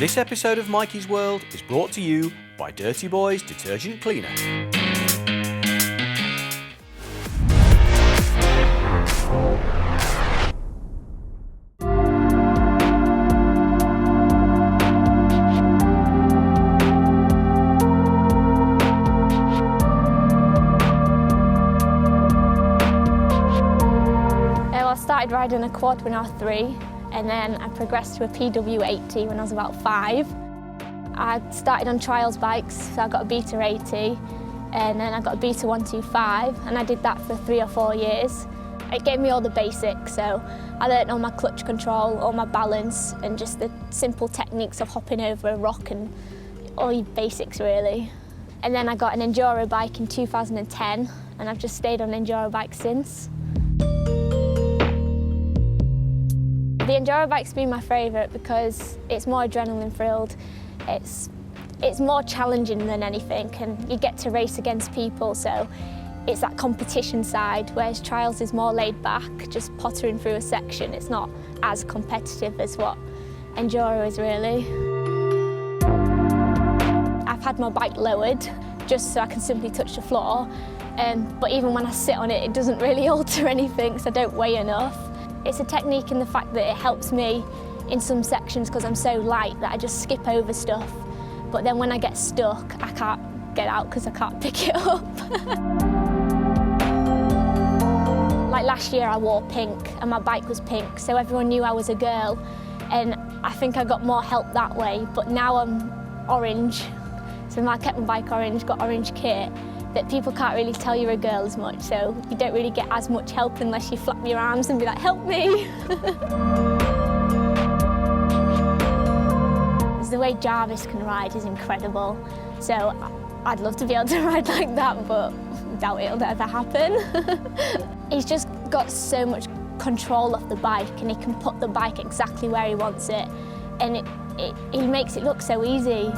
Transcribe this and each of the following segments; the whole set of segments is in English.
This episode of Mikey's World is brought to you by Dirty Boy's Detergent Cleaner. I started riding a quad when I was 3, and then I progressed to a PW80 when I was about 5. I started on trials bikes, so I got a Beta 80, and then I got a Beta 125, and I did that for 3 or 4 years. It gave me all the basics, so I learnt all my clutch control, all my balance, and just the simple techniques of hopping over a rock and all your basics really. And then I got an Enduro bike in 2010, and I've just stayed on Enduro bikes since. The Enduro bike's been my favourite because it's more adrenaline filled, it's more challenging than anything, and you get to race against people, so it's that competition side, whereas trials is more laid back, just pottering through a section. It's not as competitive as what Enduro is really. I've had my bike lowered just so I can simply touch the floor, but even when I sit on it, it doesn't really alter anything, so I don't weigh enough. It's a technique in the fact that it helps me in some sections because I'm so light that I just skip over stuff. But then when I get stuck, I can't get out because I can't pick it up. Like last year I wore pink and my bike was pink, so everyone knew I was a girl, and I think I got more help that way. But now I'm orange, so I kept my bike orange, got orange kit, that people can't really tell you're a girl as much, so you don't really get as much help unless you flap your arms and be like, help me! The way Jarvis can ride is incredible, so I'd love to be able to ride like that, but I doubt it'll ever happen. He's just got so much control of the bike, and he can put the bike exactly where he wants it, and he makes it look so easy.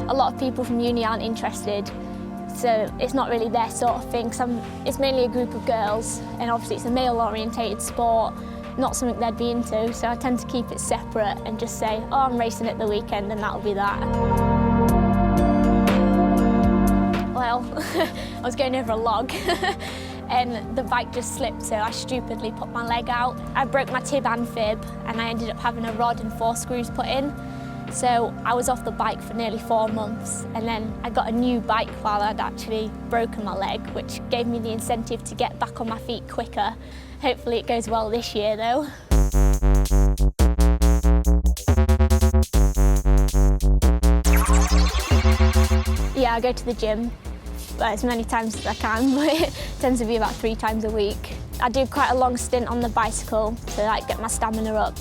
A lot of people from uni aren't interested, so it's not really their sort of thing. It's mainly a group of girls, and obviously it's a male-orientated sport, not something they'd be into, so I tend to keep it separate and just say, oh, I'm racing at the weekend, and that'll be that. Well, I was going over a log, and the bike just slipped, so I stupidly put my leg out. I broke my tib and fib, and I ended up having a rod and 4 screws put in. So I was off the bike for nearly 4 months, and then I got a new bike while I'd actually broken my leg, which gave me the incentive to get back on my feet quicker. Hopefully it goes well this year though. Yeah, I go to the gym as many times as I can, but it tends to be about 3 times a week. I do quite a long stint on the bicycle to like get my stamina up,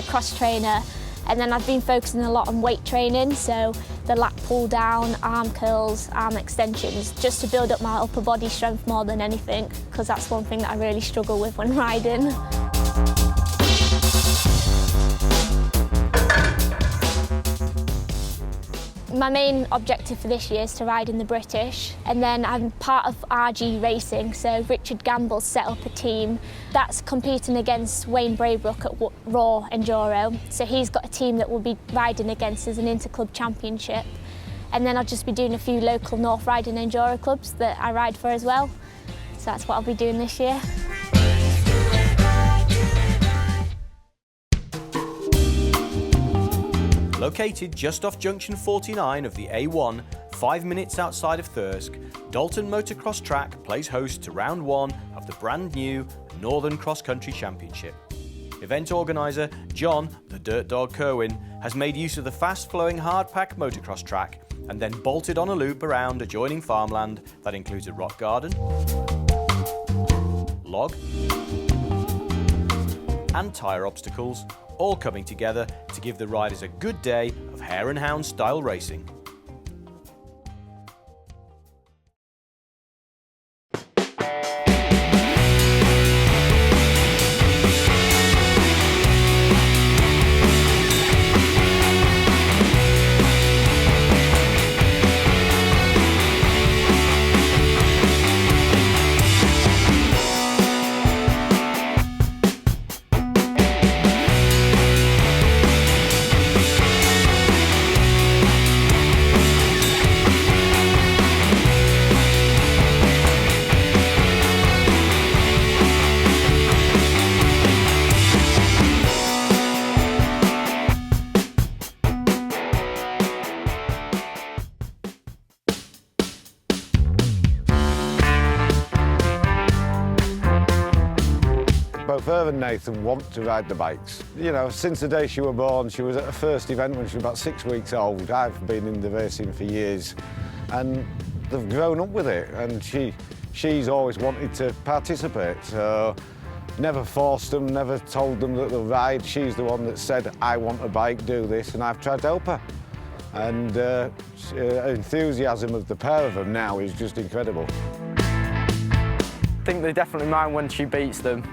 cross trainer. And then I've been focusing a lot on weight training, so the lat pull down, arm curls, arm extensions, just to build up my upper body strength more than anything, because that's one thing that I really struggle with when riding. My main objective for this year is to ride in the British, and then I'm part of RG Racing, so Richard Gamble set up a team that's competing against Wayne Braybrook at Raw Enduro. So he's got a team that we'll be riding against as an interclub championship, and then I'll just be doing a few local North Riding Enduro clubs that I ride for as well. So that's what I'll be doing this year. Located just off junction 49 of the A1, 5 minutes outside of Thirsk, Dalton Motocross Track plays host to round 1 of the brand new Northern Cross Country Championship. Event organiser John, the Dirt Dawg Kerwin, has made use of the fast-flowing hard-pack motocross track and then bolted on a loop around adjoining farmland that includes a rock garden, log, and tyre obstacles, all coming together to give the riders a good day of hare and hound style racing. both her and Nathan want to ride the bikes. You know, since the day she was born, she was at her first event when she was about 6 weeks old. I've been in the racing for years, and they've grown up with it, and she's always wanted to participate, so never forced them, never told them that they'll ride. She's the one that said, I want a bike, do this, and I've tried to help her. And enthusiasm of the pair of them now is just incredible. I think they definitely mind when she beats them,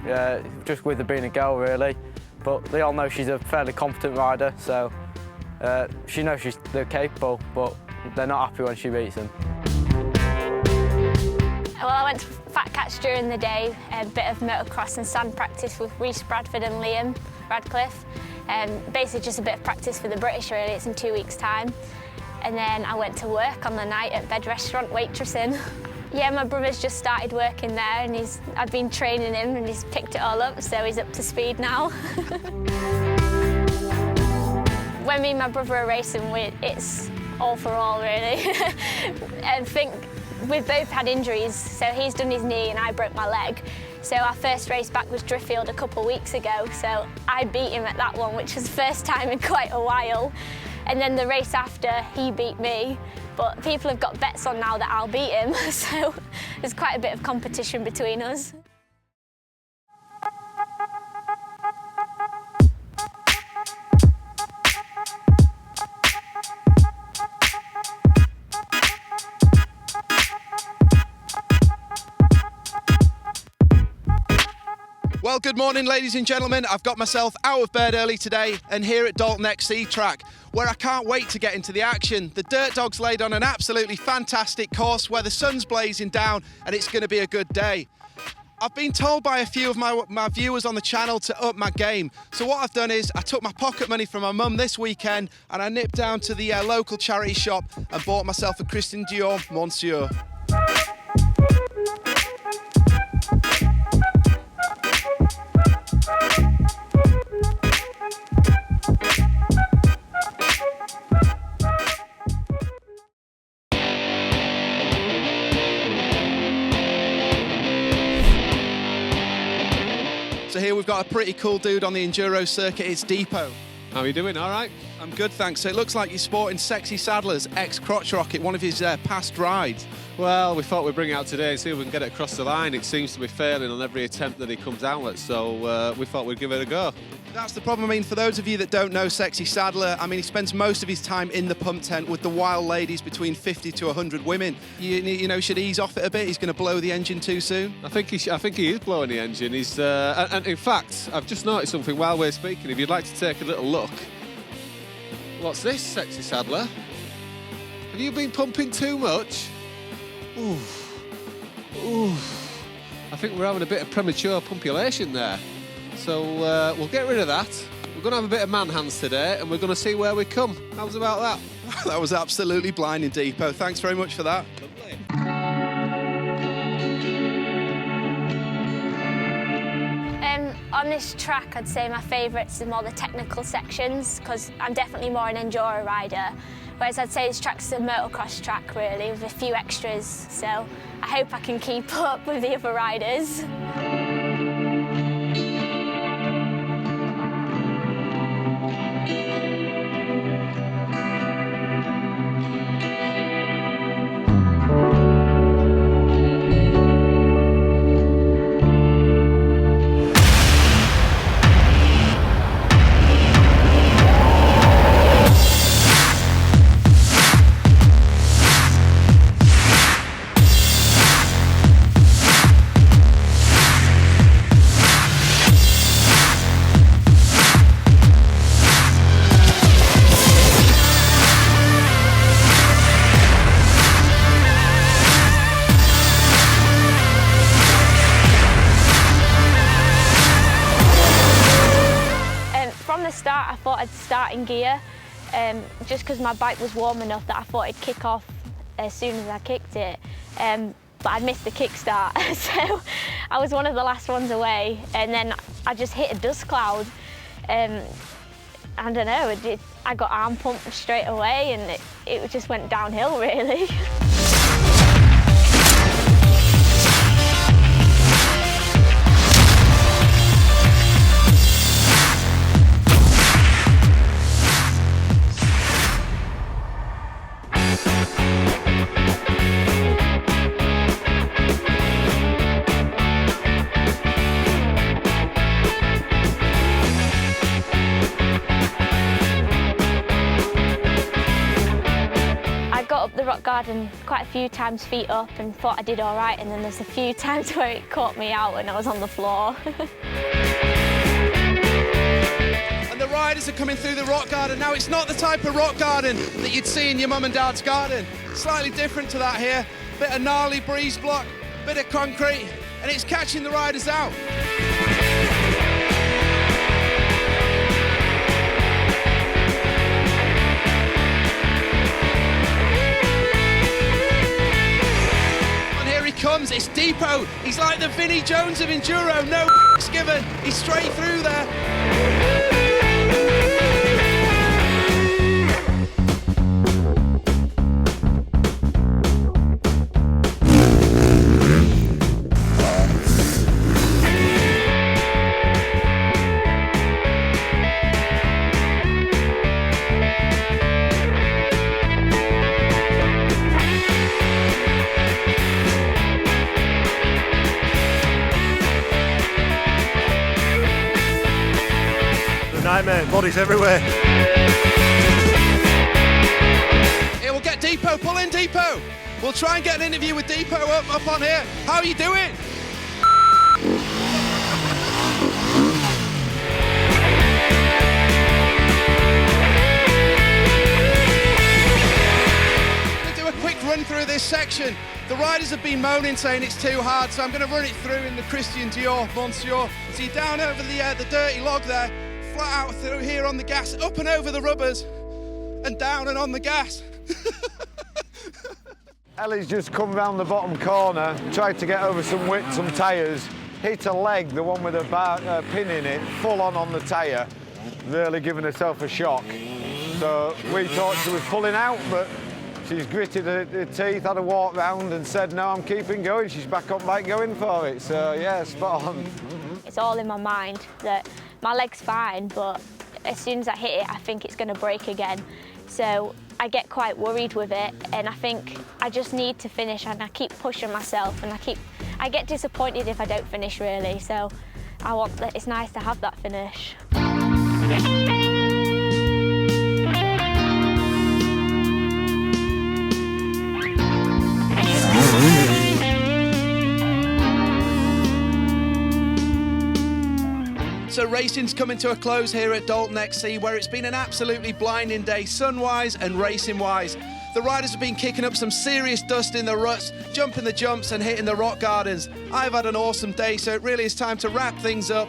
just with her being a girl really. But they all know she's a fairly competent rider, so she knows they're capable, but they're not happy when she beats them. Well, I went to Fat Cats during the day, a bit of motocross and sand practice with Reece Bradford and Liam Radcliffe. Basically just a bit of practice for the British really, it's in 2 weeks' time. And then I went to work on the night at Bed Restaurant waitressing. Yeah, my brother's just started working there and I've been training him and he's picked it all up, so he's up to speed now. When me and my brother are racing, it's all for all really. I think we've both had injuries, so he's done his knee and I broke my leg. So our first race back was Driffield a couple of weeks ago, so I beat him at that one, which was the first time in quite a while. And then the race after, he beat me, but people have got bets on now that I'll beat him, so there's quite a bit of competition between us. Well, good morning, ladies and gentlemen. I've got myself out of bed early today and here at Dalton XC track, where I can't wait to get into the action. The Dirt Dawg's laid on an absolutely fantastic course where the sun's blazing down and it's going to be a good day. I've been told by a few of my viewers on the channel to up my game. So what I've done is I took my pocket money from my mum this weekend and I nipped down to the local charity shop and bought myself a Christian Dior Monsieur. So here we've got a pretty cool dude on the Enduro circuit, it's Depo. How are you doing? All right? I'm good, thanks. So it looks like you're sporting Sexy Saddler's ex-crotch rocket, one of his past rides. Well, we thought we'd bring it out today and see if we can get it across the line. It seems to be failing on every attempt that he comes out with, so we thought we'd give it a go. That's the problem. I mean, for those of you that don't know Sexy Saddler, I mean, he spends most of his time in the pump tent with the wild ladies, between 50 to 100 women. You know, should ease off it a bit? He's going to blow the engine too soon? I think he is blowing the engine. He's and in fact, I've just noticed something while we're speaking. If you'd like to take a little look. What's this, Sexy Saddler? Have you been pumping too much? Ooh. I think we're having a bit of premature pumpulation there. So we'll get rid of that. We're going to have a bit of man hands today and we're going to see where we come. How's about that? That was absolutely blinding, Depo. Thanks very much for that. Lovely. On this track, I'd say my favourites are more the technical sections because I'm definitely more an enduro rider. Whereas I'd say this track's a motocross track really with a few extras. So I hope I can keep up with the other riders. I thought I'd start in gear just because my bike was warm enough that I thought it'd kick off as soon as I kicked it, but I'd missed the kickstart, so I was one of the last ones away, and then I just hit a dust cloud. I don't know, I got arm pumped straight away and it just went downhill really. quite a few times feet up and thought I did all right, and then there's a few times where it caught me out and I was on the floor. And the riders are coming through the rock garden. Now, it's not the type of rock garden that you'd see in your mum and dad's garden. Slightly different to that here. Bit of gnarly breeze block, bit of concrete, and it's catching the riders out. And here he comes, it's Depo. He's like the Vinnie Jones of Enduro, no given. He's straight through there. Nightmare, bodies everywhere. It will get Depo, pull in Depo. We'll try and get an interview with Depo up on here. How are you doing? I'm going to do a quick run through this section. The riders have been moaning, saying it's too hard, so I'm going to run it through in the Christian Dior, Monsieur. So you're down over the dirty log there, flat out through here on the gas, up and over the rubbers, and down and on the gas. Ellie's just come round the bottom corner, tried to get over some tyres, hit a leg, the one with a pin in it, full on the tyre, really giving herself a shock. So we thought she was pulling out, but she's gritted her teeth, had a walk round and said, no, I'm keeping going. She's back on bike going for it. So yeah, spot on. It's all in my mind that my leg's fine, but as soon as I hit it, I think it's going to break again. So I get quite worried with it, and I think I just need to finish, and I keep pushing myself, and I get disappointed if I don't finish, really. So it's nice to have that finish. So racing's coming to a close here at Dalton XC, where it's been an absolutely blinding day, sun-wise and racing-wise. The riders have been kicking up some serious dust in the ruts, jumping the jumps and hitting the rock gardens. I've had an awesome day, so it really is time to wrap things up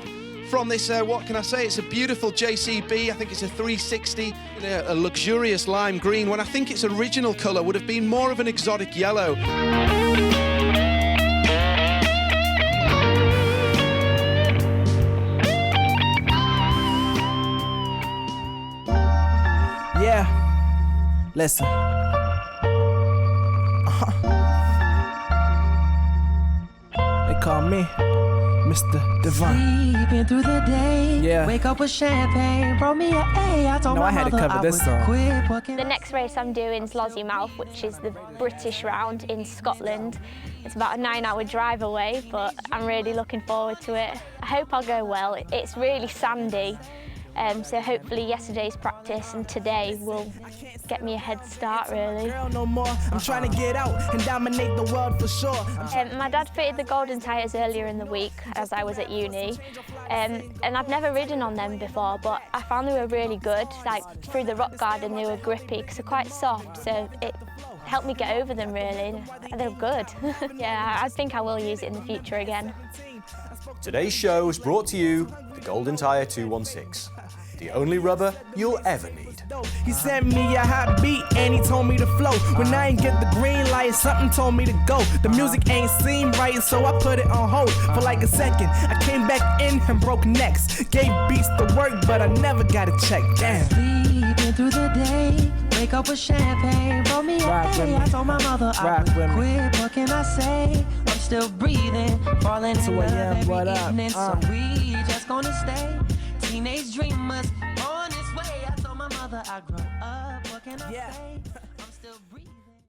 from this, what can I say, it's a beautiful JCB. I think it's a 360 in a luxurious lime green, when I think its original colour would have been more of an exotic yellow. Yeah, listen. They call me Mr. Divine. Sleeping through the day, yeah. Wake up with champagne, brought me an A. I told my I had to mother cover I this would song. quit working. The next race I'm doing is Lossiemouth, which is the British round in Scotland. It's about a 9-hour drive away, but I'm really looking forward to it. I hope I'll go well. It's really sandy. So hopefully yesterday's practice and today will get me a head start, really. No more. I'm trying to get out and dominate the world for sure. My dad fitted the golden tyres earlier in the week as I was at uni, and I've never ridden on them before, but I found they were really good. Like through the rock garden, they were grippy because they're quite soft, so it helped me get over them, really. They're good. Yeah, I think I will use it in the future again. Today's show is brought to you the Golden Tyre 216, the only rubber you'll ever need. He sent me a hot beat and he told me to flow. When I ain't get the green light, something told me to go. The music ain't seem right, so I put it on hold for like a second. I came back in and broke necks. Gave beats to work, but I never got a check. Damn. Sleeping through the day, wake up with champagne, brought me an A. I told my mother I would quit. What can I say? I'm still breathing, falling in love every evening, so we just gonna stay. Teenage dreamers on its way. I told my mother I grow up. What can I say?